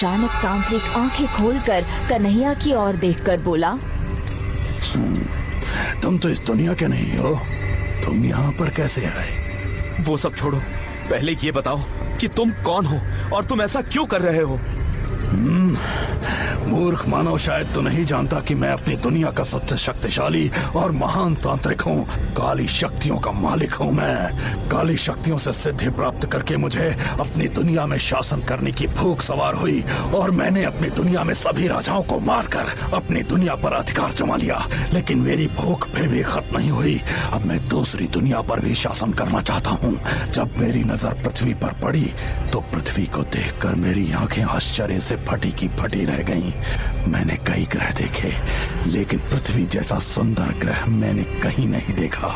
अचानक तांत्रिक आंखें खोलकर कन्हैया की ओर देखकर बोला, तुम तो इस दुनिया के नहीं हो, तुम यहाँ पर कैसे आए? वो सब छोड़ो, पहले ये बताओ कि तुम कौन हो और तुम ऐसा क्यों कर रहे हो? मूर्ख मानव, शायद तो नहीं जानता कि मैं अपनी दुनिया का सबसे शक्तिशाली और महान तांत्रिक हूँ। काली शक्तियों का मालिक हूँ मैं। काली शक्तियों से सिद्धि प्राप्त करके मुझे अपनी दुनिया में शासन करने की भूख सवार हुई और मैंने अपनी दुनिया में सभी राजाओं को मारकर अपनी दुनिया पर अधिकार जमा लिया। लेकिन मेरी भूख फिर भी खत्म नहीं हुई। अब मैं दूसरी दुनिया पर भी शासन करना चाहता हूँ। जब मेरी नजर पृथ्वी पर पड़ी तो पृथ्वी को देखकर मेरी आंखें आश्चर्य से फटी की फटी रह गईं। मैंने कई ग्रह देखे, लेकिन पृथ्वी जैसा सुंदर ग्रह मैंने कहीं नहीं देखा।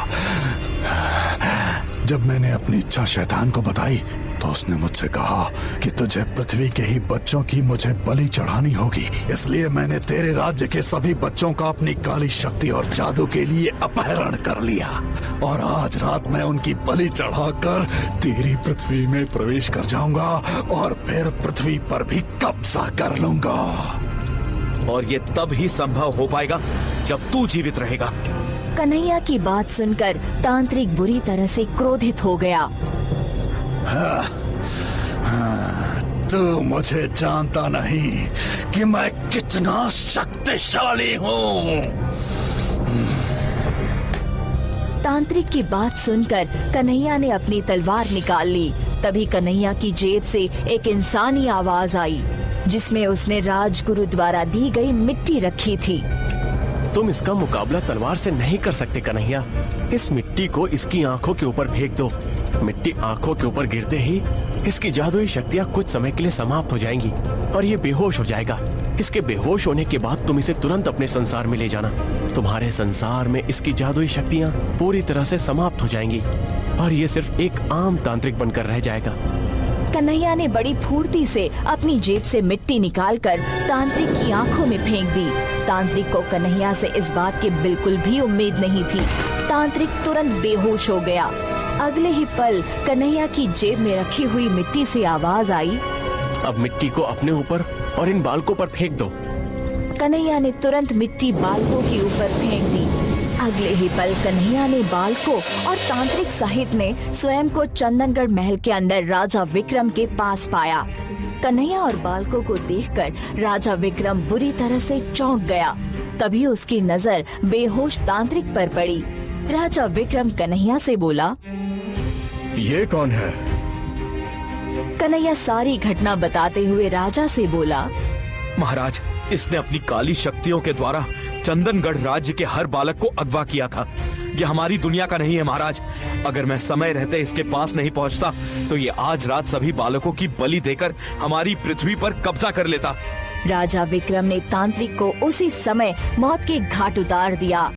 जब मैंने अपनी इच्छा शैतान को बताई तो उसने मुझसे कहा कि तुझे पृथ्वी के ही बच्चों की मुझे बलि चढ़ानी होगी। इसलिए मैंने तेरे राज्य के सभी बच्चों का अपनी काली शक्ति और जादू के लिए अपहरण कर लिया और आज रात मैं उनकी बलि चढ़ाकर तेरी पृथ्वी में प्रवेश कर जाऊंगा और फिर पृथ्वी पर भी कब्जा कर लूंगा। और ये तब ही संभव हो पाएगा जब तू जीवित रहेगा। कन्हैया की बात सुनकर तांत्रिक बुरी तरह से क्रोधित हो गया। तू मुझे जानता नहीं कि मैं कितना शक्तिशाली हूँ। तांत्रिक की बात सुनकर कन्हैया ने अपनी तलवार निकाल ली। तभी कन्हैया की जेब से एक इंसानी आवाज आई, जिसमें उसने राजगुरु द्वारा दी गई मिट्टी रखी थी। तुम इसका मुकाबला तलवार से नहीं कर सकते कन्हैया। इस मिट्टी को इसकी आंखों के ऊपर फेंक दो। मिट्टी आंखों के ऊपर गिरते ही इसकी जादुई शक्तियाँ कुछ समय के लिए समाप्त हो जाएंगी और ये बेहोश हो जाएगा। इसके बेहोश होने के बाद तुम इसे तुरंत अपने संसार में ले जाना। तुम्हारे संसार में इसकी जादुई शक्तियाँ पूरी तरह से समाप्त हो जाएंगी और ये सिर्फ एक आम तांत्रिक बनकर रह जाएगा। कन्हैया ने बड़ी फुर्ती से अपनी जेब से मिट्टी निकालकर तांत्रिक की आंखों में फेंक दी। तांत्रिक को कन्हैया से इस बात की बिल्कुल भी उम्मीद नहीं थी। तांत्रिक तुरंत बेहोश हो गया। अगले ही पल कन्हैया की जेब में रखी हुई मिट्टी से आवाज आई, अब मिट्टी को अपने ऊपर और इन बालकों पर फेंक दो। कन्हैया ने तुरंत मिट्टी बालकों के ऊपर फेंक दी। अगले ही पल कन्हैया ने बालकों और तांत्रिक सहित ने स्वयं को चंदनगढ़ महल के अंदर राजा विक्रम के पास पाया। कन्हैया और बालकों को देखकर राजा विक्रम बुरी तरह से चौंक गया। तभी उसकी नजर बेहोश तांत्रिक पर पड़ी। राजा विक्रम कन्हैया से बोला, ये कौन है? कन्हैया सारी घटना बताते हुए राजा से बोला, महाराज, इसने अपनी काली शक्तियों के द्वारा चंदनगढ़ राज्य के हर बालक को अगवा किया था। ये हमारी दुनिया का नहीं है महाराज। अगर मैं समय रहते इसके पास नहीं पहुंचता तो ये आज रात सभी बालकों की बलि देकर हमारी पृथ्वी पर कब्जा कर लेता। राजा विक्रम ने तांत्रिक को उसी समय मौत के घाट उतार दिया।